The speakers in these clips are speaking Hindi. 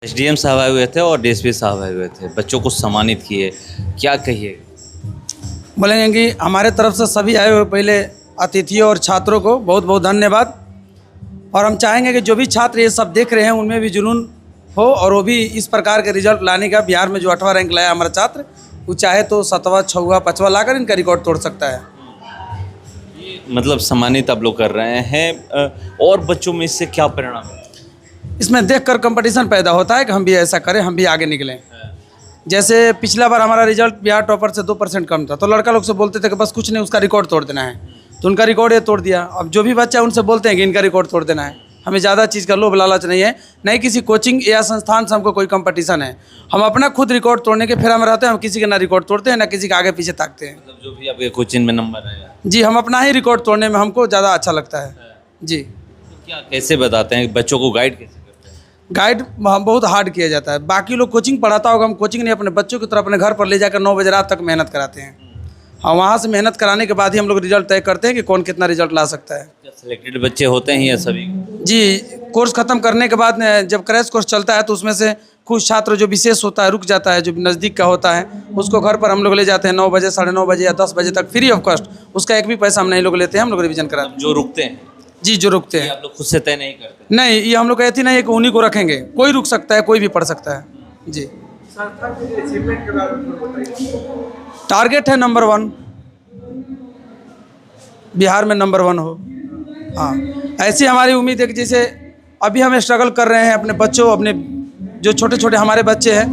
एसडीएम साहब आए हुए थे और डीएसपी साहब आए हुए थे, बच्चों को सम्मानित किए, क्या कहिए? बोलेंगे कि हमारे तरफ से सभी आए हुए पहले अतिथियों और छात्रों को बहुत बहुत धन्यवाद। और हम चाहेंगे कि जो भी छात्र ये सब देख रहे हैं उनमें भी जुनून हो और वो भी इस प्रकार के रिजल्ट लाने का। बिहार में जो 8वां रैंक लाया हमारा छात्र, वो चाहे तो 7वां 6वां 5वां लाकर इनका रिकॉर्ड तोड़ सकता है। मतलब सम्मानित आप लोग कर रहे हैं, और बच्चों में इससे क्या परिणाम है? इसमें देखकर कंपटीशन पैदा होता है कि हम भी ऐसा करें, हम भी आगे निकलें। जैसे पिछला बार हमारा रिजल्ट बिहार टॉपर से 2% कम था, तो लड़का लोग से बोलते थे कि बस कुछ नहीं, उसका रिकॉर्ड तोड़ देना है, तो उनका रिकॉर्ड ये तोड़ दिया। अब जो भी बच्चा उनसे बोलते हैं कि इनका रिकॉर्ड तोड़ देना है। हमें ज़्यादा चीज़ का लोभ लालच नहीं है, नहीं किसी कोचिंग या संस्थान से हमको कोई कंपटीशन है। हम अपना खुद रिकॉर्ड तोड़ने के फेरा में रहते हैं। हम किसी का ना रिकॉर्ड तोड़ते हैं, ना किसी का आगे पीछे ताकते हैं। मतलब जो भी आपके कोचिंग में नंबर आया जी, हम अपना ही रिकॉर्ड तोड़ने में हमको ज़्यादा अच्छा लगता है। जी, तो क्या कैसे बताते हैं, बच्चों को गाइड कैसे करते हैं? गाइड हम बहुत हार्ड किया जाता है। बाकी लोग कोचिंग पढ़ाता होगा, हम कोचिंग नहीं, अपने बच्चों की तरह अपने घर पर ले जाकर 9 बजे रात तक मेहनत कराते हैं। हाँ, वहाँ से मेहनत कराने के बाद ही हम लोग रिजल्ट तय करते हैं कि कौन कितना रिजल्ट ला सकता है। क्या सिलेक्टेड बच्चे होते हैं या सभी? जी, कोर्स ख़त्म करने के बाद जब क्रैश कोर्स चलता है तो उसमें से कुछ छात्र जो विशेष होता है रुक जाता है, जो नज़दीक का होता है उसको घर पर हम लोग ले जाते हैं 9 बजे, 9:30 बजे या 10 बजे तक, फ्री ऑफ कॉस्ट। उसका एक भी पैसा हम नहीं लोग लेते हैं, हम लोग रिवीजन कराते हैं। जो रुकते हैं जी, जो रुकते ये हैं। आप लोग खुद से तय नहीं करते? नहीं, ये हम लोग कहते नहीं है कि उन्हीं को रखेंगे, कोई रुक सकता है, कोई भी पढ़ सकता है। जी, टारगेट है नंबर 1, बिहार में नंबर 1 हो। हाँ, ऐसी हमारी उम्मीद है कि जैसे अभी हम स्ट्रगल कर रहे हैं अपने बच्चों, अपने जो छोटे छोटे हमारे बच्चे हैं,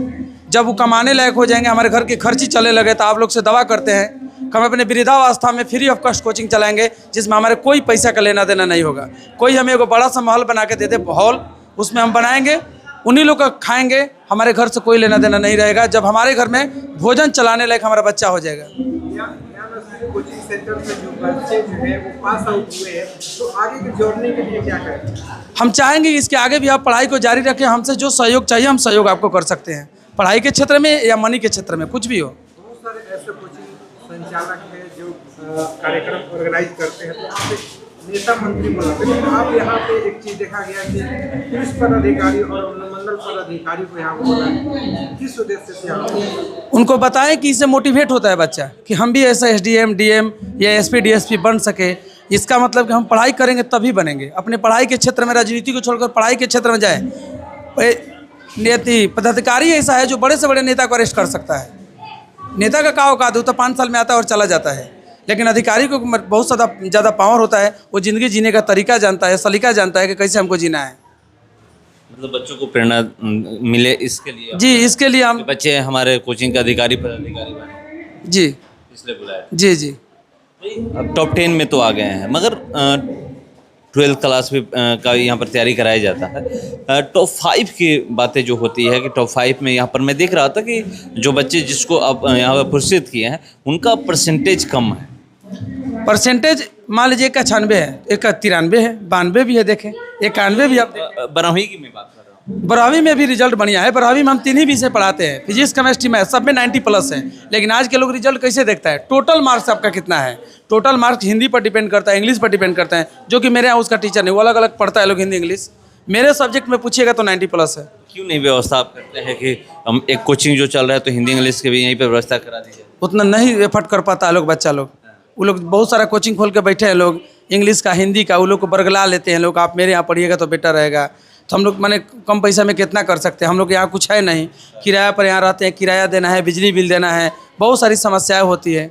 जब वो कमाने लायक हो जाएंगे, हमारे घर के खर्ची चलने लगे, तो आप लोग से दवा करते हैं कि हम अपने वृद्धावस्था में फ्री ऑफ कॉस्ट कोचिंग चलाएंगे, जिसमें हमारे कोई पैसा का लेना देना नहीं होगा। कोई हमें एक बड़ा सा महल बना के दे दे, हॉल, उसमें हम बनाएंगे, उन्हीं लोग का खाएंगे, हमारे घर से कोई लेना देना नहीं रहेगा। जब हमारे घर में भोजन चलाने लायक हमारा बच्चा हो जाएगा। कोचिंग सेंटर से जो बच्चे जो है वो पास आउट हुए हैं, तो आगे के जोड़ने के लिए क्या करें? हम चाहेंगे कि इसके आगे भी आप पढ़ाई को जारी रखें। हमसे जो सहयोग चाहिए हम सहयोग आपको कर सकते हैं, पढ़ाई के क्षेत्र में या मनी के क्षेत्र में, कुछ भी हो। बहुत सारे ऐसे कोचिंग संचालक हैं जो कार्यक्रम ऑर्गेनाइज करते हैं, तो वहाँ पे नेता मंत्री बुलाते हैं। लेकिन आप यहाँ पे एक चीज़ देखा गया कि पुलिस पदाधिकारी और मंडल पदाधिकारी को यहाँ बुलाया, किस उद्देश्य से यहाँ? उनको बताएं कि इससे मोटिवेट होता है बच्चा कि हम भी ऐसा एसडीएम, डीएम या एसपी, डीएसपी बन सके। इसका मतलब कि हम पढ़ाई करेंगे तभी बनेंगे। अपने पढ़ाई के क्षेत्र में, राजनीति को छोड़कर पढ़ाई के क्षेत्र में जाए। पदाधिकारी ऐसा है जो बड़े से बड़े नेता को अरेस्ट कर सकता है। नेता का क्या औकात है, तो 5 साल में आता है और चला जाता है। लेकिन अधिकारी को बहुत ज़्यादा पावर होता है। वो ज़िंदगी जीने का तरीका जानता है, सलीका जानता है कि कैसे हमको जीना है। मतलब बच्चों को प्रेरणा मिले इसके लिए? जी, इसके लिए हम बच्चे हमारे कोचिंग का अधिकारी पदाधिकारी बने, जी, इसलिए बुलाया। जी जी, अब टॉप 10 में तो आ गए हैं, मगर 12th क्लास में का यहाँ पर तैयारी कराया जाता है। टॉप 5 की बातें जो होती है कि टॉप 5 में यहाँ पर मैं देख रहा था कि जो बच्चे जिसको अब यहाँ पर पुरस्कृत किए हैं उनका परसेंटेज कम है। परसेंटेज मान लीजिए एक का 96 है, एक का 93 है, 92 भी है, देखें 91 भी। आप 12वीं की मैं बात कर रहा हूँ। 12वीं में भी रिजल्ट बढ़िया है। 12वीं में हम 3 ही विषय पढ़ाते हैं, फिजिक्स, केमिस्ट्री, मैथ, सब में 90+ है। लेकिन आज के लोग रिजल्ट कैसे देखता है? टोटल मार्क्स आपका कितना है। टोटल मार्क्स हिंदी पर डिपेंड करता है, इंग्लिश पर डिपेंड करता है, जो कि मेरे यहाँ उसका टीचर नहीं, वो अलग अलग पढ़ता है लोग हिंदी इंग्लिश। मेरे सब्जेक्ट में पूछिएगा तो 90+ है। क्यों नहीं व्यवस्था आप करते हैं कि हम एक कोचिंग जो चल रहा है तो हिंदी इंग्लिश की भी यहीं पर व्यवस्था करा दीजिए? उतना नहीं एफर्ट कर पाता है लोग, बच्चा लोग। वो लोग बहुत सारा कोचिंग खोल के बैठे हैं लोग, इंग्लिश का, हिंदी का, वो लोग को बरगला लेते हैं लोग। आप मेरे यहाँ पढ़िएगा तो बेटर रहेगा। तो हम लोग माने कम पैसा में कितना कर सकते हैं? हम लोग यहाँ कुछ है नहीं, किराया पर यहाँ रहते हैं, किराया देना है, बिजली बिल देना है, बहुत सारी समस्याएं होती है।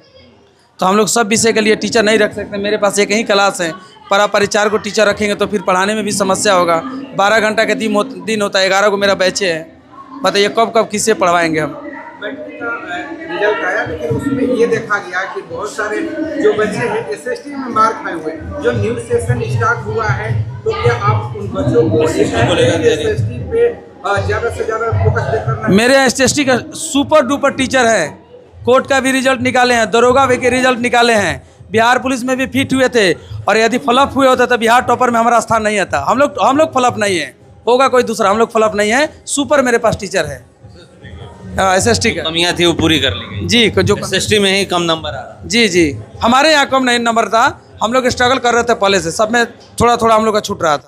तो हम लोग सब विषय के लिए टीचर नहीं रख सकते। मेरे पास एक ही क्लास है, परिचार को टीचर रखेंगे तो फिर पढ़ाने में भी समस्या होगा। 12 घंटा का दिन होता है, 11 को मेरा बैचे है। बताइए कब किससे पढ़वाएंगे हम? बैटरी का रिजल्ट आया, लेकिन उसमें ये देखा गया कि बहुत सारे जो बच्चे हैं एसएसटी में मार खाए हुए, जो न्यू सेशन स्टार्ट हुआ है, तो क्या आप उन बच्चों को एसएसटी पे ज़्यादा से ज़्यादा फोकस करना? मेरे एसएसटी का सुपर डुपर टीचर है, कोर्ट का भी रिजल्ट निकाले हैं, दरोगा भी के रिजल्ट निकाले हैं, बिहार पुलिस में भी फिट हुए थे। और यदि फ्लॉप हुए होते तो बिहार टॉपर में हमारा स्थान नहीं आता। हम लोग फ्लॉप नहीं है, होगा कोई दूसरा, हम लोग फ्लॉप नहीं है। सुपर मेरे पास टीचर है। एसएसटी का कमियां थी वो पूरी कर ली गई जी, जो एसएसटी में ही कम नंबर आ रहा। जी जी, हमारे यहाँ कम नहीं नंबर था। हम लोग स्ट्रगल कर रहे थे पहले से, सब में थोड़ा थोड़ा हम लोग का छूट रहा था।